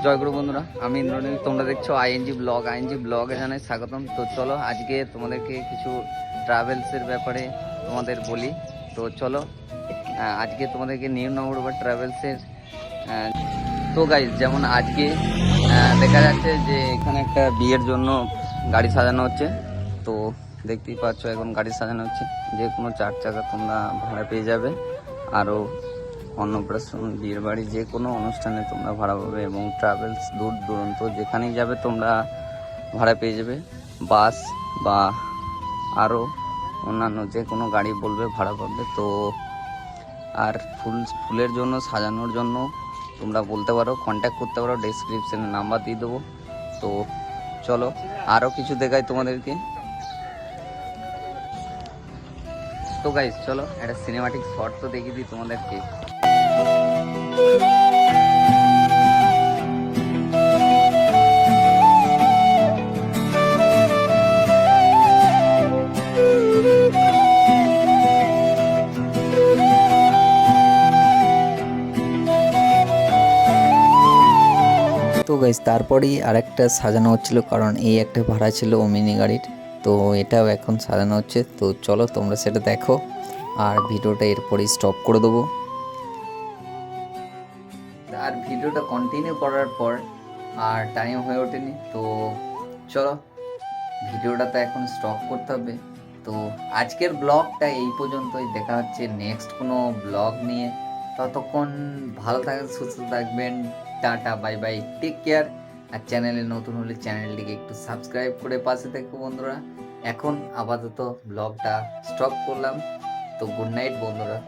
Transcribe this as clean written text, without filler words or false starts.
জয়গুরু বন্ধুরা, আমি ইন্দ্রনীল। তোমরা দেখছো আইএনজি ব্লগে জানাই স্বাগতম। তো চলো আজকে তোমাদেরকে কিছু ট্রাভেলসের ব্যাপারে তোমাদের বলি। তো চলো আজকে তোমাদেরকে নিউ নগর ট্রাভেলসের তো গাইজ যেমন আজকে দেখা যাচ্ছে যে এখানে একটা বিয়ের জন্য গাড়ি সাজানো হচ্ছে। তো দেখতেই পাচ্ছ এখন গাড়ি সাজানো হচ্ছে, যে কোনো 4 চাকা তোমরা ভাড়া পেয়ে যাবে। আরও অন্নপ্রাশন, বিয়ের বাড়ি, যে কোনো অনুষ্ঠানে তোমরা ভাড়া পাবে এবং ট্রাভেলস দূর দূরান্ত যেখানেই যাবে তোমরা ভাড়া পেয়ে যাবে। বাস বা আরও অন্যান্য যে কোনো গাড়ি বলবে ভাড়া পাবে। তো আর ফুলের জন্য, সাজানোর জন্য তোমরা বলতে পারো, কন্ট্যাক্ট করতে পারো, ডেসক্রিপশনে নাম্বার দিয়ে দেবো। তো চলো আরও কিছু দেখাই তোমাদেরকে। তো গাইজ চলো একটা সিনেমাটিক শট তো দেখিয়ে দিই তোমাদেরকে। তো গাইজ তারপরেই আরেকটা সাজানো হচ্ছিল, কারণ এই একটা ভাড়া ছিল ওমিনি গাড়ির। তো এটাও এখন সাজানো হচ্ছে। তো চলো তোমরা সেটা দেখো, আর ভিডিওটা এরপরেই স্টপ করে দেবো। আর ভিডিওটা কন্টিনিউ করার পর আর টাইম হয়ে ওঠেনি, তো চলো ভিডিওটা তো এখন স্টপ করতে হবে। তো আজকের ব্লগটা এই পর্যন্তই, দেখা হচ্ছে নেক্সট কোনো ব্লগ নিয়ে। ততক্ষণ ভালো থাকবেন, সুস্থ থাকবেন, tata, bye bye, take care. আর চ্যানেলে নতুন হলে চ্যানেলটিকে একটু সাবস্ক্রাইব করে পাশে থেকো বন্ধুরা। এখন আপাতত ব্লগটা স্টপ করলাম। তো গুড নাইট বন্ধুরা।